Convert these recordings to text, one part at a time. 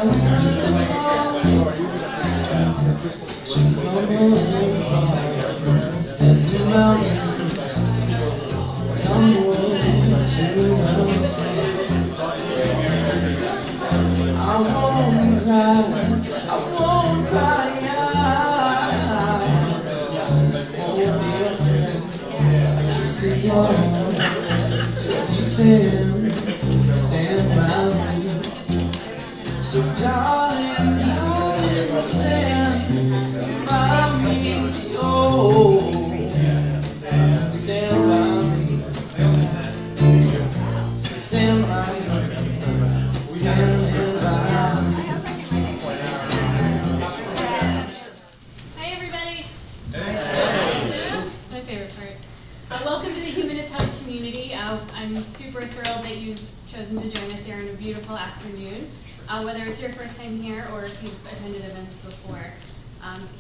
Stand by me. So darling, darling, stand by me. Oh, stand by me. Stand by me. Stand by me. Hi, everybody. Hey. It's my favorite part. Welcome to the Humanist Hub community. I'm super thrilled that you've chosen to join us here on a beautiful afternoon, whether it's your first time here or if you've attended events before.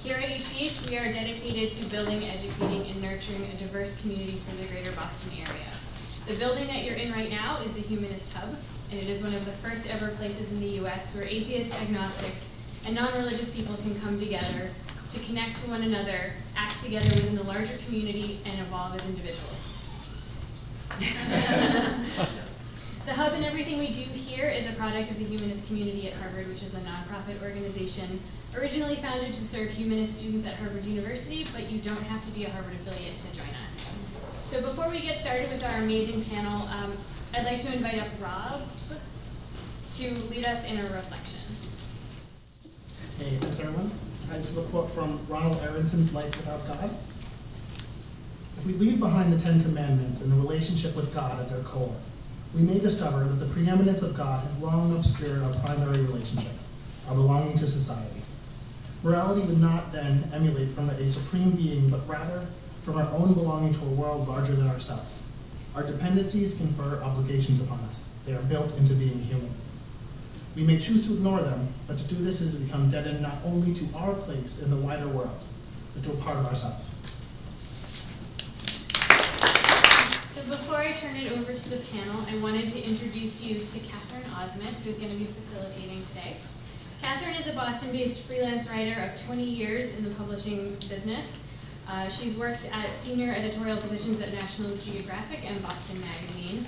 Here at HCH, we are dedicated to building, educating, and nurturing a diverse community for the greater Boston area. The building that you're in right now is the Humanist Hub, and it is one of the first ever places in the U.S. where atheists, agnostics, and non-religious people can come together to connect to one another, act together within the larger community, and evolve as individuals. The Hub and everything we do here is a product of the Humanist Community at Harvard, which is a nonprofit organization originally founded to serve humanist students at Harvard University, but you don't have to be a Harvard affiliate to join us. So before we get started with our amazing panel, I'd like to invite up Rob to lead us in a reflection. Hey, thanks everyone. I just have a quote from Ronald Aronson's Life Without God. If we leave behind the Ten Commandments and the relationship with God at their core, we may discover that the preeminence of God has long obscured our primary relationship, our belonging to society. Morality would not then emulate from a supreme being, but rather from our own belonging to a world larger than ourselves. Our dependencies confer obligations upon us. They are built into being human. We may choose to ignore them, but to do this is to become deadened not only to our place in the wider world, but to a part of ourselves. So before I turn it over to the panel, I wanted to introduce you to Katherine Ozment, who's going to be facilitating today. Katherine is a Boston-based freelance writer of 20 years in the publishing business. She's worked at senior editorial positions at National Geographic and Boston Magazine.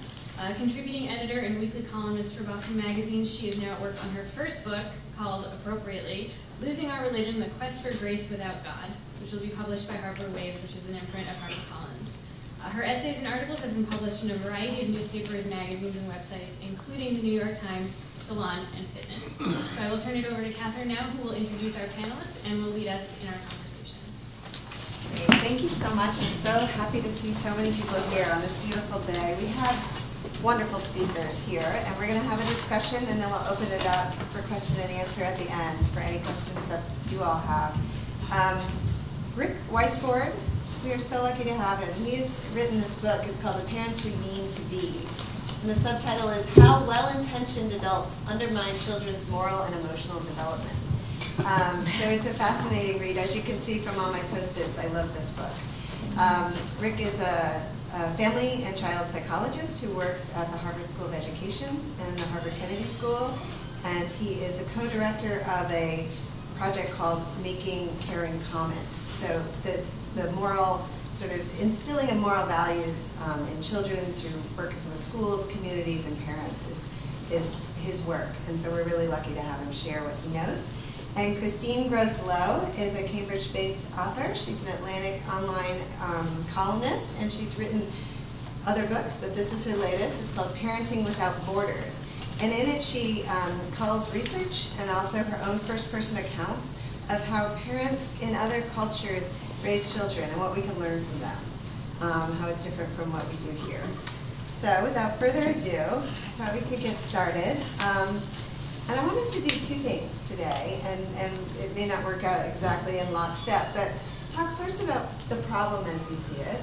Contributing editor and weekly columnist for Boston Magazine, she is now at work on her first book, called, appropriately, Losing Our Religion, The Quest for Grace Without God, which will be published by Harper Wave, which is an imprint of HarperCollins. Her essays and articles have been published in a variety of newspapers, magazines, and websites, including the New York Times, Salon, and Fitness. So I will turn it over to Katherine now, who will introduce our panelists and will lead us in our conversation. Great. Thank you so much. I'm so happy to see so many people here on this beautiful day. We have wonderful speakers here, and we're going to have a discussion, and then we'll open it up for question and answer at the end for any questions that you all have. Richard Weissbourd, we are so lucky to have him. He's written this book. It's called The Parents We Mean to Be. And the subtitle is How Well-Intentioned Adults Undermine Children's Moral and Emotional Development. So it's a fascinating read. As you can see from all my post-its, I love this book. Rick is a family and child psychologist who works at the Harvard School of Education and the Harvard Kennedy School. And he is the co-director of a project called Making Caring Common. So the moral, sort of instilling of moral values in children through working with schools, communities, and parents is his work. And so we're really lucky to have him share what he knows. And Christine Gross-Loh is a Cambridge-based author. She's an Atlantic online columnist, and she's written other books, but this is her latest. It's called Parenting Without Borders. And in it, she calls research and also her own first-person accounts of how parents in other cultures raise children and what we can learn from them, how it's different from what we do here. So without further ado, I thought we could get started. And I wanted to do two things today, and it may not work out exactly in lockstep, but talk first about the problem as you see it,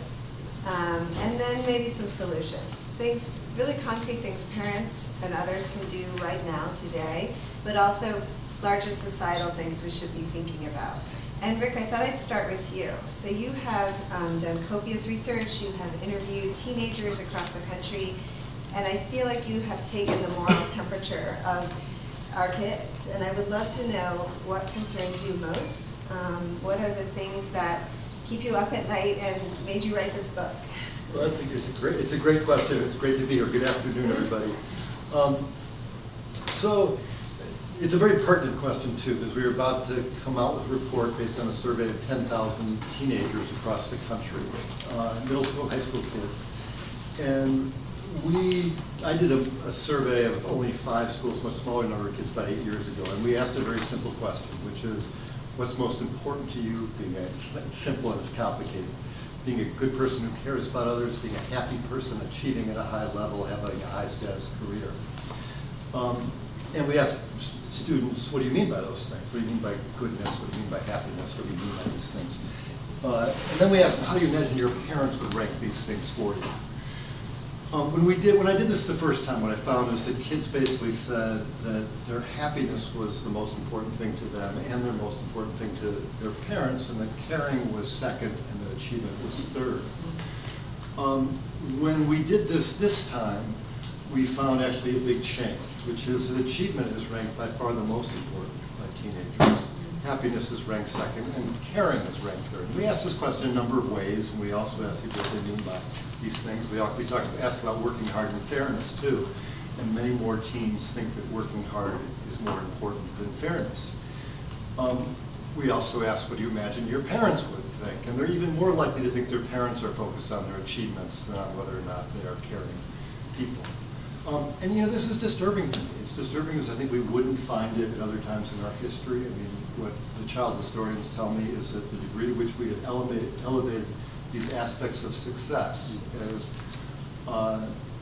and then maybe some solutions. Things, really concrete things parents and others can do right now, today, but also larger societal things we should be thinking about. And Rick, I thought I'd start with you. So you have done copious research, you have interviewed teenagers across the country, and I feel like you have taken the moral temperature of our kids, and I would love to know what concerns you most. What are the things that keep you up at night and made you write this book? Well, I think it's a great question. It's great to be here. Good afternoon, everybody. So it's a very pertinent question, too, because we are about to come out with a report based on a survey of 10,000 teenagers across the country, middle school, high school kids. And I did a survey of only 5 schools, much smaller number of kids, about 8 years ago, and we asked a very simple question, which is, what's most important to you? It's simple and it's complicated. Being a good person who cares about others, being a happy person, achieving at a high level, having a high status career. And we asked students, what do you mean by those things? What do you mean by goodness? What do you mean by happiness? What do you mean by these things? And then we asked them, how do you imagine your parents would rank these things for you? When I did this the first time, what I found is that kids basically said that their happiness was the most important thing to them and their most important thing to their parents, and that caring was second and that achievement was third. When we did this time, we found actually a big change, which is that achievement is ranked by far the most important by teenagers. Happiness is ranked second, and caring is ranked third. We asked this question a number of ways, and we also asked people what they mean by these things. We asked about working hard and fairness, too, and many more teens think that working hard is more important than fairness. We also asked, what do you imagine your parents would think? And they're even more likely to think their parents are focused on their achievements than on whether or not they are caring people. And this is disturbing to me. It's disturbing because I think we wouldn't find it at other times in our history. I mean, what the child historians tell me is that the degree to which we have elevated these aspects of success as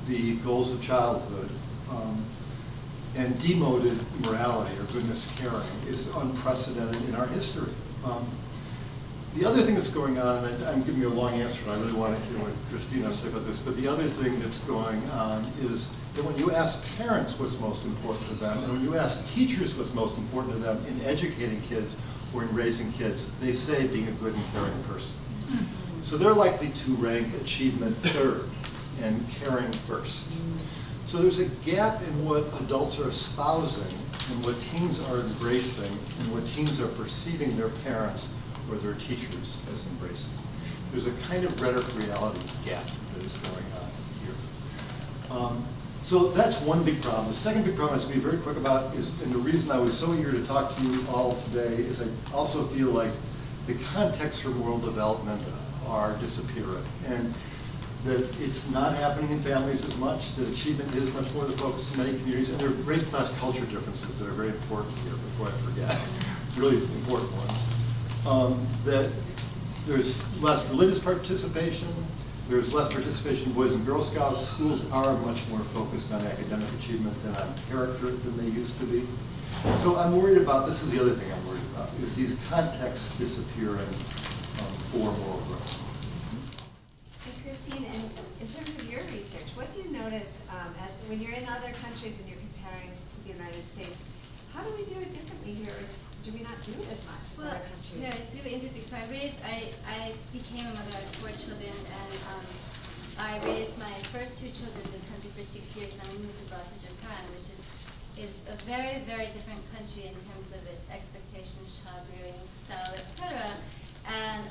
the goals of childhood and demoted morality or goodness caring is unprecedented in our history. The other thing that's going on, and I'm giving you a long answer, and I really want to hear what Christine has to say about this, but the other thing that's going on is that when you ask parents what's most important to them, and when you ask teachers what's most important to them in educating kids or in raising kids, they say being a good and caring person. So they're likely to rank achievement third and caring first. So there's a gap in what adults are espousing and what teens are embracing and what teens are perceiving their parents or their teachers as embracing. There's a kind of rhetoric-reality gap that is going on here. So that's one big problem. The second big problem I have to be very quick about is, and the reason I was so eager to talk to you all today, is I also feel like the contexts for moral development are disappearing, and that it's not happening in families as much, that achievement is much more the focus in many communities, and there are race, class, culture differences that are very important here, before I forget, really important ones. That there's less religious participation, there's less participation in Boys and Girl Scouts. Schools are much more focused on academic achievement than on character than they used to be. So I'm worried about, this is the other thing I'm worried about, is these contexts disappearing for moral growth. And Christine, in terms of your research, what do you notice when you're in other countries and you're comparing to the United States? How do we do it differently here? Or do we not do it as much as other countries? Yeah, it's really interesting. So I became a mother of 4 children, and I raised my first 2 children in this country for 6 years, and I moved abroad to Japan, which is a very, very different country in terms of its expectations, child rearing style, etc. And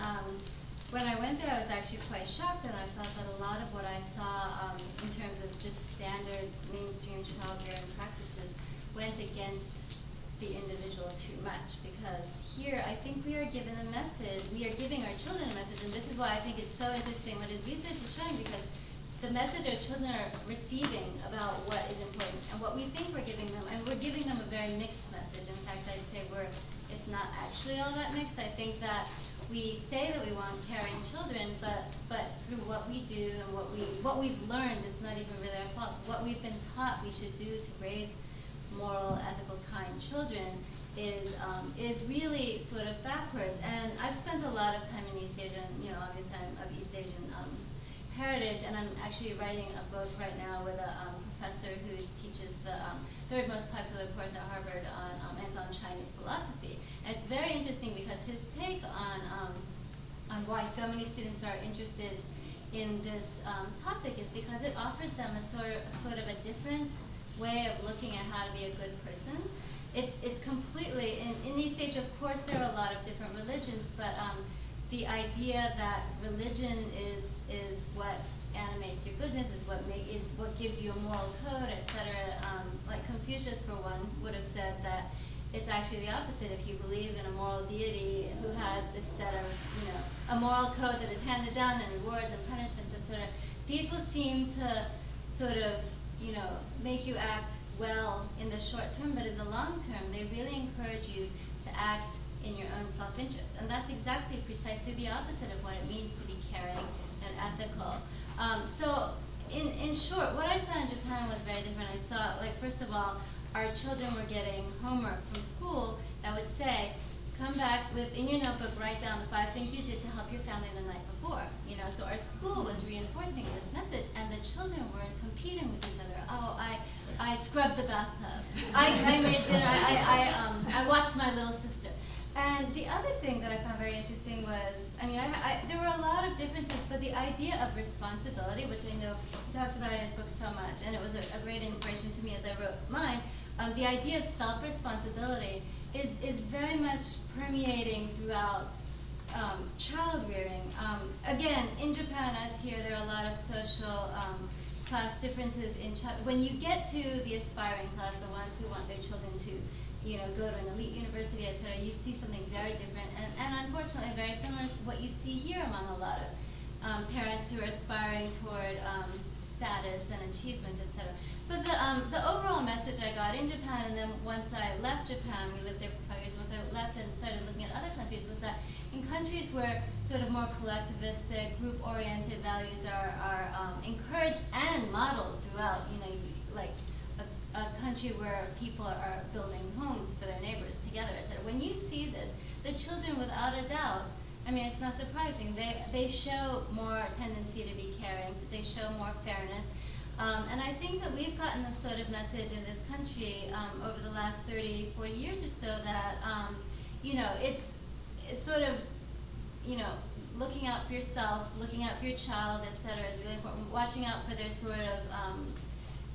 when I went there, I was actually quite shocked, and I saw that a lot of what I saw in terms of just standard mainstream child rearing practices went against the individual too much, because here I think we are given a message, we are giving our children a message, and this is why I think it's so interesting what his research is showing, because the message our children are receiving about what is important and what we think we're giving them, and we're giving them a very mixed message. In fact, I'd say it's not actually all that mixed. I think that we say that we want caring children, but through what we do and what we've learned, it's not even really our fault. What we've been taught we should do to raise moral, ethical, kind children is really sort of backwards. And I've spent a lot of time in East Asia, and obviously I'm of East Asian heritage, and I'm actually writing a book right now with a professor who teaches the third most popular course at Harvard on Chinese philosophy. And it's very interesting because his take on why so many students are interested in this topic is because it offers them a sort of a different way of looking at how to be a good person. it's completely, in East Asia, of course, there are a lot of different religions, but the idea that religion is what animates your goodness, is what gives you a moral code, etc. Like Confucius, for one, would have said that it's actually the opposite. If you believe in a moral deity who has this set of, a moral code that is handed down and rewards and punishments, etc., these will seem to sort of, make you act well in the short term, but in the long term, they really encourage you to act in your own self-interest. And that's exactly precisely the opposite of what it means to be caring and ethical. So in short, what I saw in Japan was very different. I saw, first of all, our children were getting homework from school that would say, come back in your notebook, write down the 5 things you did to help your family the night before. So our school was reinforcing this message, and the children weren't competing with each other. Oh, I scrubbed the bathtub. I made dinner. I watched my little sister. And the other thing that I found very interesting was, there were a lot of differences, but the idea of responsibility, which I know he talks about in his book so much, and it was a great inspiration to me as I wrote mine, the idea of self-responsibility is very much permeating throughout child rearing. Again, in Japan, as here, there are a lot of social class differences in when you get to the aspiring class, the ones who want their children to go to an elite university, etc., you see something very different, and unfortunately very similar to what you see here among a lot of parents who are aspiring toward status and achievement, etc. But the overall message I got in Japan, and then once I left Japan, we lived there for 5 years, once I left and started looking at other countries, was that in countries where sort of more collectivistic, group-oriented values are encouraged and modeled throughout, like a country where people are building homes for their neighbors together, etc. When you see this, the children, without a doubt, it's not surprising. They show more tendency to be caring. They show more fairness. And I think that we've gotten this sort of message in this country over the last 30, 40 years or so that, it's sort of, looking out for yourself, looking out for your child, etc. is really important. Watching out for their sort of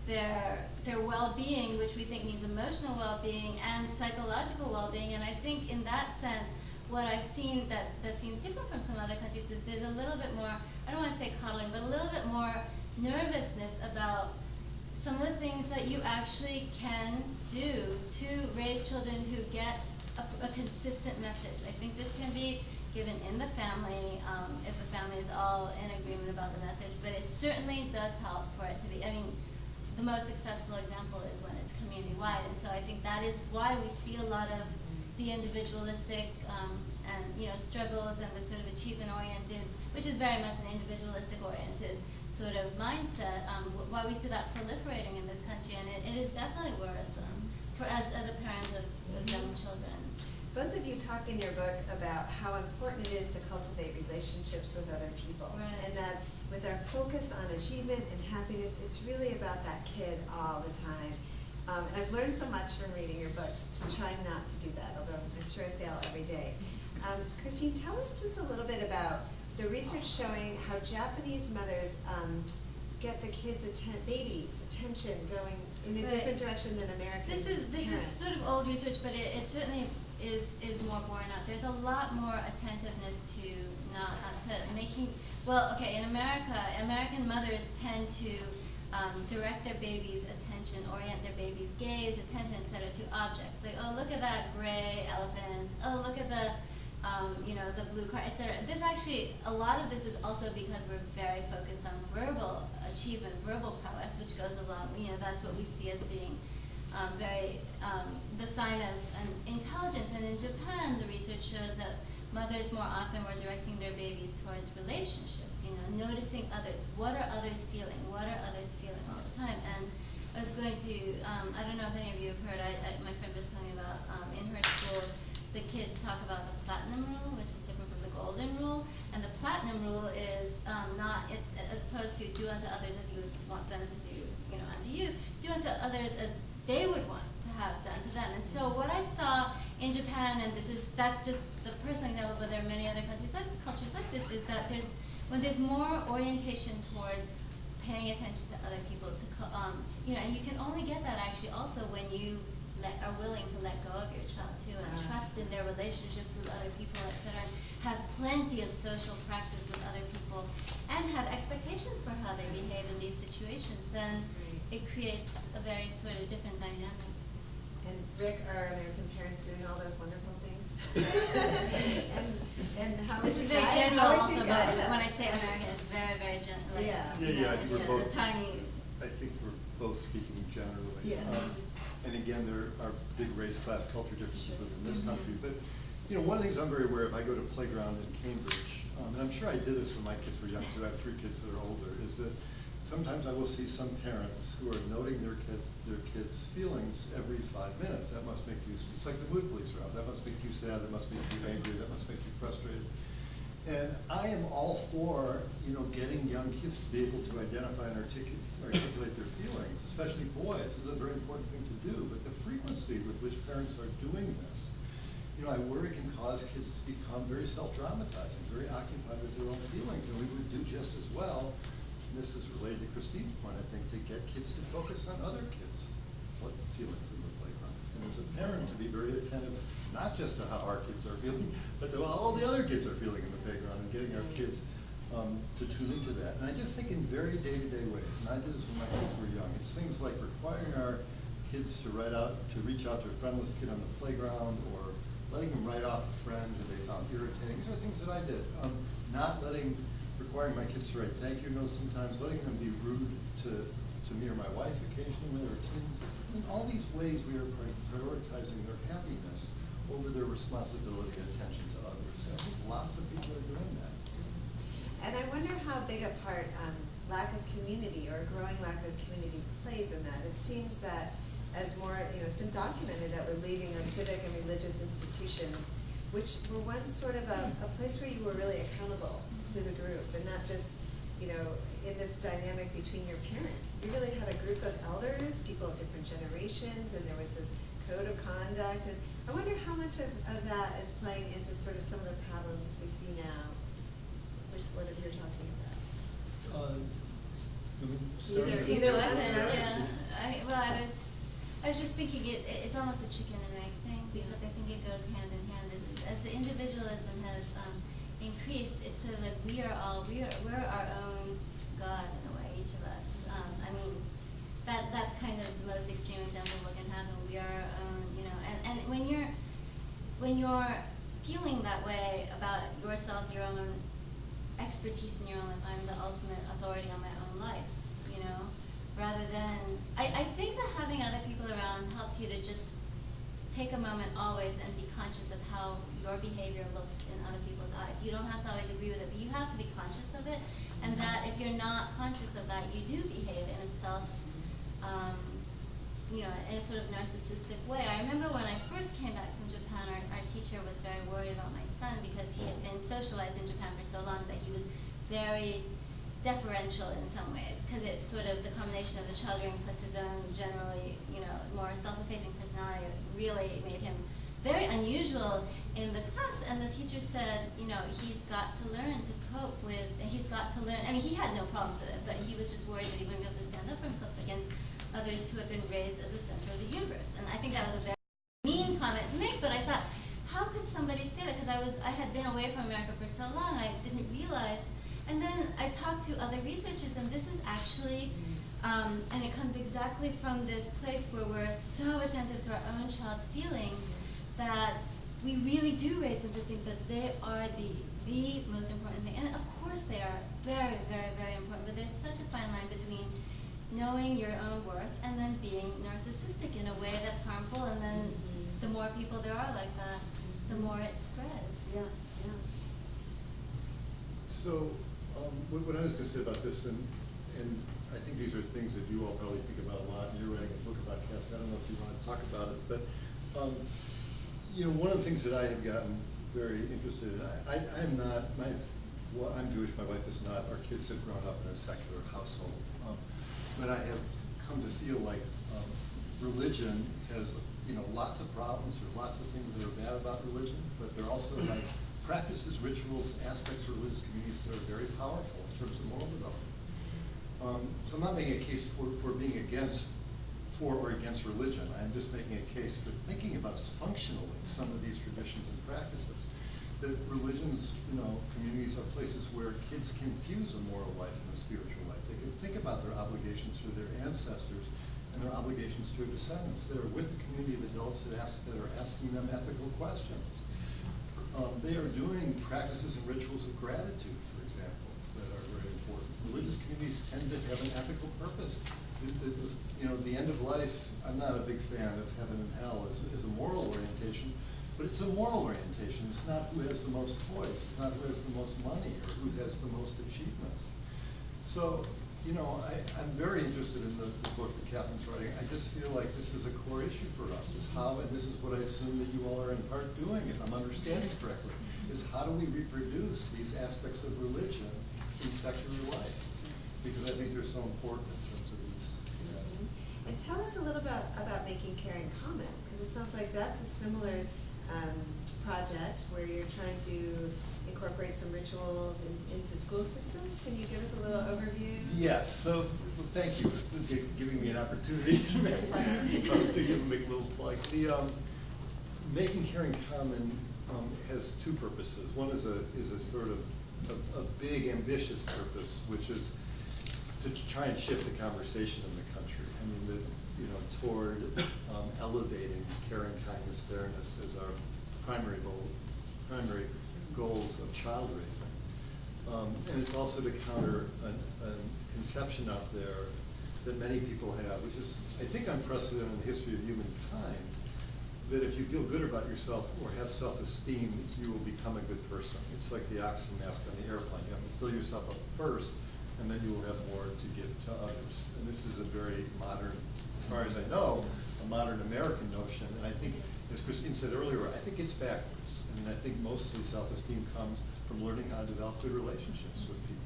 their well-being, which we think means emotional well-being and psychological well-being. And I think in that sense, what I've seen that seems different from some other countries is there's a little bit more, I don't want to say coddling, but a little bit more nervousness about some of the things that you actually can do to raise children who get a consistent message. I think this can be given in the family, if the family is all in agreement about the message, but it certainly does help for it to be, the most successful example is when it's community-wide, and so I think that is why we see a lot of the individualistic and struggles and the sort of achievement-oriented, which is very much an individualistic-oriented sort of mindset, why we see that proliferating in this country, and it is definitely worrisome as a parent of young children. Both of you talk in your book about how important it is to cultivate relationships with other people, right. And that with our focus on achievement and happiness, it's really about that kid all the time. And I've learned so much from reading your books to try not to do that, although I'm sure I fail every day. Christine, tell us just a little bit about the research showing how Japanese mothers get the kids' babies' attention going in a different direction than American This is sort of old research, but it certainly is more borne out. There's a lot more attentiveness to making. Well, okay, in America, American mothers tend to direct their babies' attention, orient their babies' gaze, attention, etc., to objects. Like, oh, look at that gray elephant. Oh, look at the blue car, etc. This actually, a lot of this is also because we're very focused on verbal achievement, verbal prowess, which goes along. That's what we see as being very the sign of intelligence. And in Japan, the research shows that mothers more often were directing their babies towards relationships. Noticing others. What are others feeling? What are others feeling all the time? And I was going to, I don't know if any of you have heard, my friend was telling me about, in her school, the kids talk about the platinum rule, which is different from the golden rule. And the platinum rule is it's as opposed to do unto others as you would want them to do, unto you, do unto others as they would want to have done to them. And so what I saw in Japan, and that's just the personal example, but there are many other cultures like this, is that when there's more orientation toward paying attention to other people, and you can only get that actually also when you are willing to let go of your child too, and trust in their relationships with other people, etc. Have plenty of social practice with other people, and have expectations for how they behave in these situations, then it creates a very sort of different dynamic. And Rick, are American parents doing all those wonderful things? and how would It's you very guide- general how would also, you but guide us? when I say American, it's very, very general. Like, Yeah. Yeah, I think it's we're just both. a tiny. I think we're both speaking generally. Yeah. And again, there are big race, class, culture differences within this country. But one of the things I'm very aware of, I go to playground in Cambridge, and I'm sure I did this when my kids were young too. I have 3 kids that are older. Is that sometimes I will see some parents who are noting their kids' feelings every 5 minutes. That must make you. It's like the mood police are out. That must make you sad. That must make you angry. That must make you frustrated. And I am all for, getting young kids to be able to identify and articulate their feelings, especially boys. This is a very important thing to do. But the frequency with which parents are doing this, I worry can cause kids to become very self-dramatizing, very occupied with their own feelings. And we would do just as well, and this is related to Christine's point, I think, to get kids to focus on other kids' feelings in the playground. And as a parent, to be very attentive, not just to how our kids are feeling, but to how all the other kids are feeling in the playground, and getting our kids to tune into that. And I just think in very day-to-day ways, and I did this when my kids were young, it's things like requiring our kids to reach out to a friendless kid on the playground, or letting them write off a friend who they found irritating. These are things that I did. Requiring my kids to write thank you notes sometimes, letting them be rude to me or my wife occasionally when they were teens. In all these ways, we are prioritizing their happiness over their responsibility and attention to others. I think lots of people are doing that. And I wonder how big a part lack of community or growing lack of community plays in that. It seems that as more, it's been documented that we're leaving our civic and religious institutions, which were once sort of a place where you were really accountable to the group, and not just, in this dynamic between your parent. You really had a group of elders, people of different generations, and there was this code of conduct. And I wonder how much of that is playing into sort of some of the problems we see now, which what you're talking about. Either one. Yeah. I was just thinking it's almost a chicken and egg thing, because I think it goes hand in hand. As the individualism has increased, it's sort of like we're our own God in a way, each of us. That's kind of the most extreme example of what can happen. We are our own, and when you're feeling that way about yourself, your own expertise in your own life, I'm the ultimate authority on my own life, rather than, I think that having other people around helps you to just take a moment always and be conscious of how your behavior looks in other people's eyes. You don't have to always agree with it, but you have to be conscious of it, and that if you're not conscious of that, you do behave in a in a sort of narcissistic way. I remember when I first came back from Japan, our teacher was very worried about my son because he had been socialized in Japan for so long that he was very deferential in some ways, because it's sort of the combination of the children plus his own generally, more self-effacing personality really made him very unusual in the class. And the teacher said, he's got to learn to cope with, and he's got to learn, he had no problems with it, but he was just worried that he wouldn't be able to stand up for himself against others who had been raised as the center of the universe. And I think that was a very mean comment to make, but I thought, how could somebody say that? Because I had been away from America for so long, I didn't realize. And then I talked to other researchers, and this is actually, and it comes exactly from this place where we're so attentive to our own child's feelings that we really do raise them to think that they are the most important thing. And of course they are very, very, very important, but there's such a fine line between knowing your own worth and then being narcissistic in a way that's harmful, and then the more people there are like that, the more it spreads. Yeah. So what I was going to say about this, and I think these are things that you all probably think about a lot, and you're writing a book about Katherine. I don't know if you want to talk about it, but one of the things that I have gotten very interested in, I'm not, I'm Jewish, my wife is not, our kids have grown up in a secular household, but I have come to feel like religion has, lots of problems. There's lots of things that are bad about religion, but there are also like practices, rituals, aspects of religious communities that are very powerful in terms of moral development. So I'm not making a case for being against for or against religion. I'm just making a case for thinking about functionally some of these traditions and practices. That religions, communities are places where kids can fuse a moral life and a spiritual life. They can think about their obligations to their ancestors and their obligations to their descendants. They're with the community of adults that are asking them ethical questions. They are doing practices and rituals of gratitude, for example, that are very important. Religious communities tend to have an ethical purpose. The end of life, I'm not a big fan of heaven and hell as a moral orientation, but it's a moral orientation. It's not who has the most toys. It's not who has the most money or who has the most achievements. So, I'm very interested in the book that Catherine's writing. I just feel like this is a core issue for us, is how, and this is what I assume that you all are in part doing, if I'm understanding correctly, is how do we reproduce these aspects of religion in secular life? Because I think they're so important in terms of these. And tell us a little about making caring common, because it sounds like that's a similar project where you're trying to incorporate some rituals into school systems. Can you give us a little overview? Yes. So thank you for giving me an opportunity to make a little plug. The making caring common has two purposes. One is a sort of a big ambitious purpose, which is to try and shift the conversation in the country. I mean, toward elevating caring, kindness, fairness as our primary goals of child raising. And it's also to counter a conception out there that many people have, which is, I think, unprecedented in the history of humankind, that if you feel good about yourself or have self-esteem, you will become a good person. It's like the oxygen mask on the airplane. You have to fill yourself up first, and then you will have more to give to others. And this is a very modern, as far as I know, a modern American notion. And I think, as Christine said earlier, I think it's backwards. I mean, I think mostly self-esteem comes from learning how to develop good relationships with people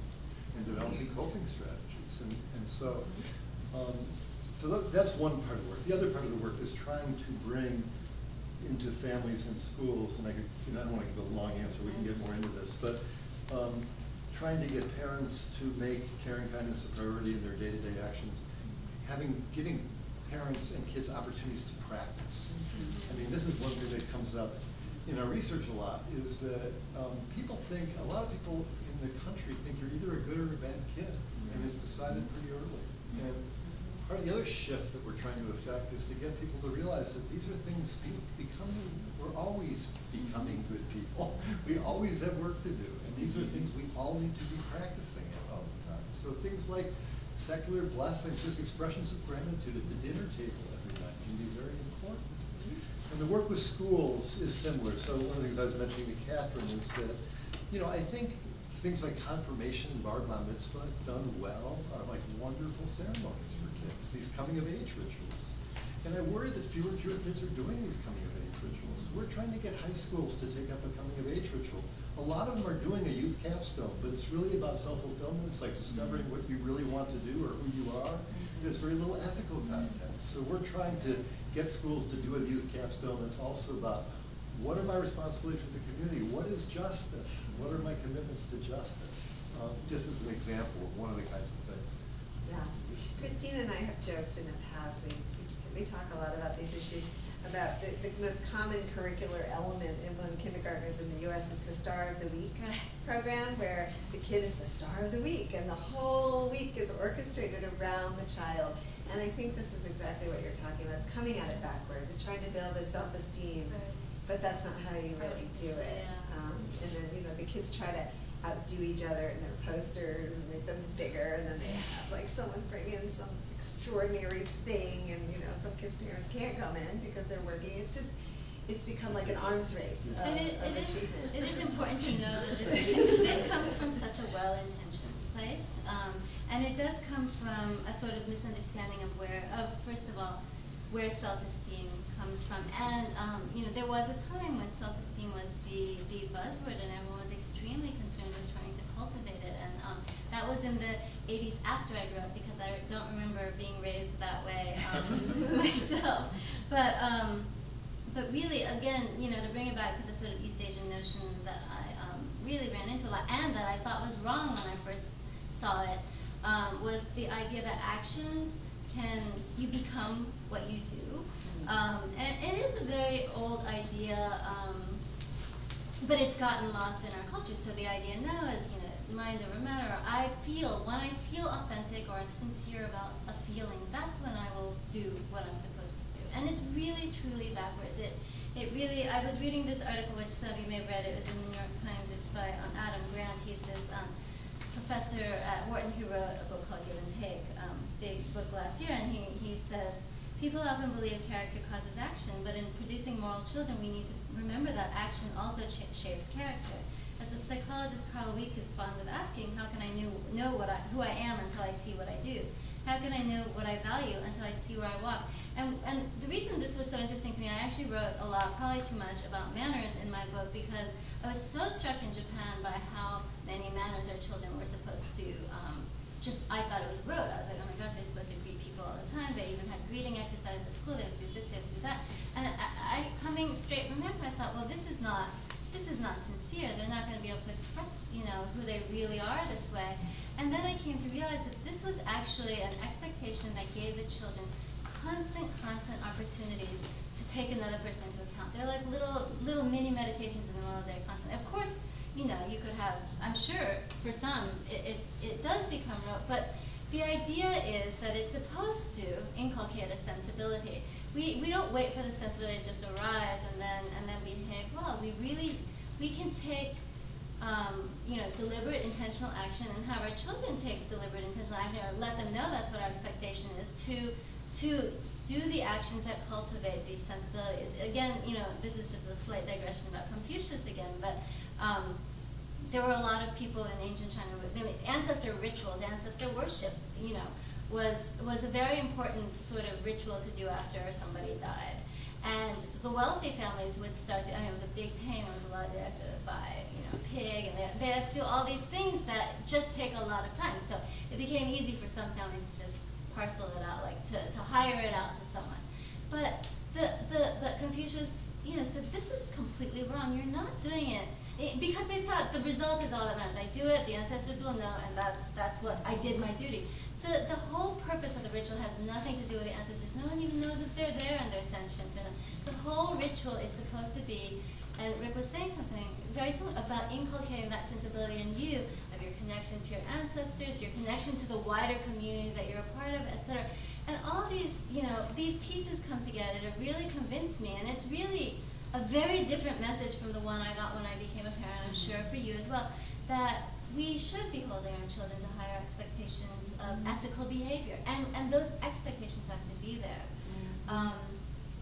and developing coping strategies. And so that's one part of the work. The other part of the work is trying to bring into families and schools, and I don't want to give a long answer, we can get more into this, but trying to get parents to make caring kindness a priority in their day-to-day actions, giving parents and kids opportunities to practice. I mean, this is one thing that comes up in our research a lot, is that a lot of people in the country think you're either a good or a bad kid, and it's decided pretty early. And part of the other shift that we're trying to effect is to get people to realize that these are things we're always becoming good people. We always have work to do, and these are things we all need to be practicing all the time. So things like secular blessings, just expressions of gratitude at the dinner table every night can be very important. And the work with schools is similar. So one of the things I was mentioning to Catherine is that, I think things like confirmation and bar mitzvah done well are like wonderful ceremonies for kids, these coming-of-age rituals. And I worry that fewer and fewer kids are doing these coming-of-age rituals. So we're trying to get high schools to take up a coming-of-age ritual. A lot of them are doing a youth capstone, but it's really about self-fulfillment. It's like discovering what you really want to do or who you are. There's very little ethical content. So we're trying to get schools to do a youth capstone that's also about what are my responsibilities for the community? What is justice? What are my commitments to justice? Just as an example of one of the kinds of things. Yeah. Christine and I have joked in the past, we talk a lot about these issues, about the most common curricular element among kindergartners in the U.S. is the Star of the Week program, where the kid is the star of the week, and the whole week is orchestrated around the child. And I think this is exactly what you're talking about. It's coming at it backwards. It's trying to build a self-esteem, but that's not how you really do it. And then, the kids try to outdo each other in their posters and make them bigger, and then they have like someone bring in some extraordinary thing, and some kids' parents can't come in because they're working. It's become like an arms race of achievement. It is important to know that this comes from such a well-intentioned place, and it does come from a sort of misunderstanding of first of all, where self-esteem comes from. And there was a time when self-esteem was the buzzword, and everyone was extremely concerned with trying to cultivate it. And that was in the 80s after I grew up, because I don't remember being raised that way myself. But really, again, to bring it back to the sort of East Asian notion that I really ran into a lot, and that I thought was wrong when I first saw it, was the idea that actions you become what you do. And it is a very old idea, but it's gotten lost in our culture. So the idea now is, you know, mind over matter. When I feel authentic or sincere about a feeling, that's when I will do what I'm supposed to do. And it's really, truly backwards. I was reading this article, which some of you may have read. It was in the New York Times. It's by Adam Grant. He's this professor at Wharton who wrote a book called Give and Take, big book last year, and he says, people often believe character causes action, but in producing moral children, we need to remember that action also shapes character. As the psychologist Carl Week is fond of asking, how can I know who I am until I see what I do? How can I know what I value until I see where I walk? And the reason this was so interesting to me, I actually wrote a lot, probably too much, about manners in my book because I was so struck in Japan by how many manners our children were supposed to I thought it was rote. I was like, oh my gosh, they're supposed to greet people all the time. They even had greeting exercises at school. They would do this, they would do that. And I coming straight from America, I thought, well, this is not sincere. They're not going to be able to express, you know, who they really are this way. And then I came to realize that this was actually an expectation that gave the children constant opportunities to take another person into account. They're like little mini meditations in the middle of the day constantly. Of course, you know, you could have, I'm sure for some it does become rote, but the idea is that it's supposed to inculcate a sensibility. We don't wait for the sensibility to just arise and then behave well. We can take you know, deliberate intentional action and have our children take deliberate intentional action, or let them know that's what our expectation is, to do the actions that cultivate these sensibilities. Again, you know, this is just a slight digression about Confucius again, but there were a lot of people in ancient China with ancestor rituals, ancestor worship, you know, was a very important sort of ritual to do after somebody died. And the wealthy families would start to, I mean, it was a big pain. It was a lot, they had to buy, you know, a pig, and they had to do all these things that just take a lot of time. So it became easy for some families to just parcel it out, like to hire it out to someone. But the Confucius, you know, said, this is completely wrong. You're not doing it. Because they thought the result is all that matters. I do it, the ancestors will know, and that's what I did my duty. The whole purpose of the ritual has nothing to do with the ancestors. No one even knows if they're there and they're sentient or not. The whole ritual is supposed to be, and Rick was saying something very similar about inculcating that sensibility in you of your connection to your ancestors, your connection to the wider community that you're a part of, etc. And all these, you know, these pieces come together to really convince me, and it's really a very different message from the one I got when I became a parent, I'm sure for you as well, that we should be holding our children to higher expectations of ethical behavior. And those expectations have to be there.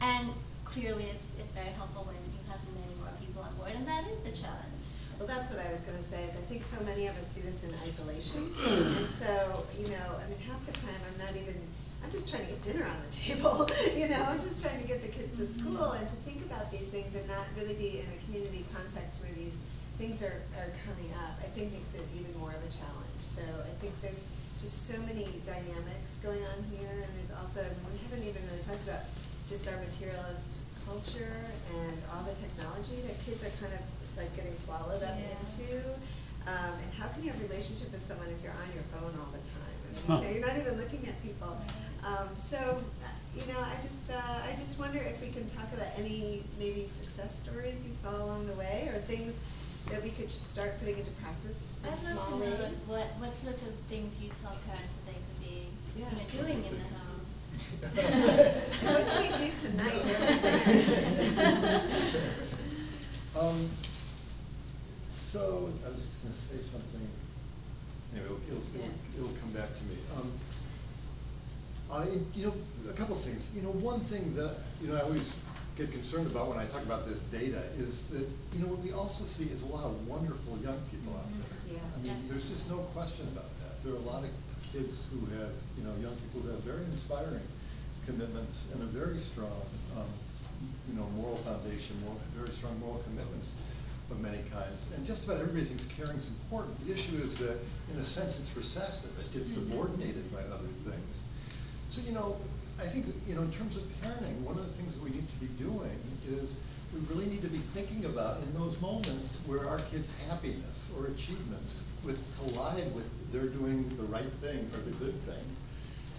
And clearly it's very helpful when you have many more people on board, and that is the challenge. Well, that's what I was going to say, is I think so many of us do this in isolation. And so, you know, I mean, half the time I'm just trying to get dinner on the table, you know, I'm just trying to get the kids to school and to think about these things and not really be in a community context where these things are coming up, I think makes it even more of a challenge. So I think there's just so many dynamics going on here, and there's also, we haven't even really talked about just our materialist culture and all the technology that kids are kind of like getting swallowed up into. And how can you have a relationship with someone if you're on your phone all the time? I mean, you know, you're not even looking at people. So, you know, I just wonder if we can talk about any maybe success stories you saw along the way, or things that we could start putting into practice in small ways. What sorts of things you tell parents that they could be you know, doing in the home. What can we do tonight? So I was just going to say something. Anyway, it'll come back to me. You know, a couple of things. You know, one thing that I always get concerned about when I talk about this data is that what we also see is a lot of wonderful young people out there. Yeah. I mean, there's just no question about that. There are a lot of kids who have young people who have very inspiring commitments and a very strong moral foundation, very strong moral commitments of many kinds. And just about everybody thinks caring is important. The issue is that, in a sense, it's recessive. It gets subordinated by other things. So, I think, in terms of parenting, one of the things that we need to be doing is we really need to be thinking about in those moments where our kids' happiness or achievements collide with they're doing the right thing or the good thing.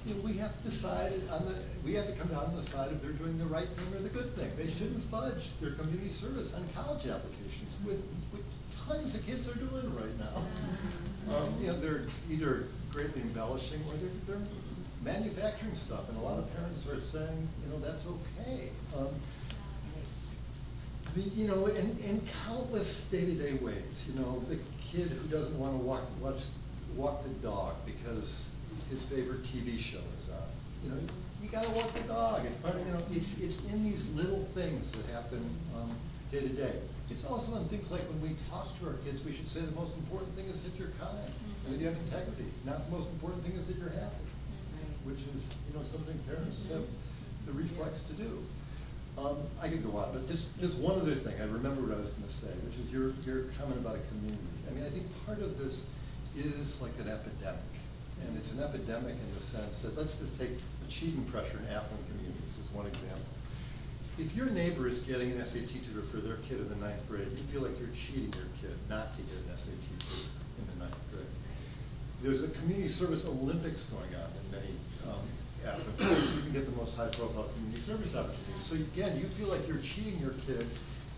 you know, we have to decide we have to come down on the side if they're doing the right thing or the good thing. They shouldn't fudge their community service on college applications, with tons of kids are doing right now. You know, they're either greatly embellishing or they're manufacturing stuff, and a lot of parents are saying, you know, that's okay. You know, in countless day-to-day ways, you know, the kid who doesn't want to walk the dog because his favorite TV show is on. You know, you got to walk the dog. It's part of, you know, it's in these little things that happen day to day. It's also in things like when we talk to our kids, we should say the most important thing is that you're kind and that you have integrity. Not the most important thing is that you're happy, which is, you know, something parents have the reflex to do. I could go on, but just one other thing. I remember what I was going to say, which is your comment about a community. I mean, I think part of this is like an epidemic. And it's an epidemic in the sense that, let's just take achievement pressure in affluent communities as one example. If your neighbor is getting an SAT tutor for their kid in the 9th grade, you feel like you're cheating your kid not to get an SAT tutor in the 9th grade. There's a community service Olympics going on in many affluent communities. You can get the most high-profile community service opportunities. So again, you feel like you're cheating your kid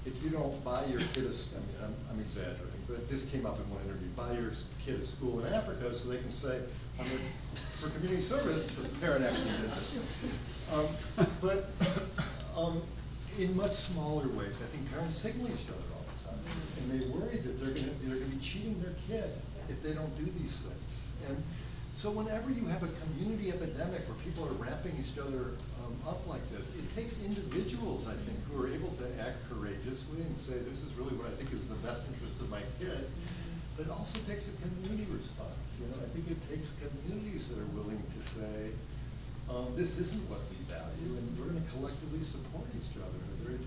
if you don't buy your kid I'm exaggerating, but this came up in one interview, buy your kid a school in Africa so they can say, for community service, the parent actually did this. But in much smaller ways, I think parents signal each other all the time, and they worry that they're going to be cheating their kid if they don't do these things. And so whenever you have a community epidemic where people are ramping each other up like this, it takes individuals, I think, who are able to act courageously and say, this is really what I think is the best interest of my kid, but it also takes a community response. You know, I think it takes communities that are willing to say, this isn't what we value, and we're going to collectively support each other in a very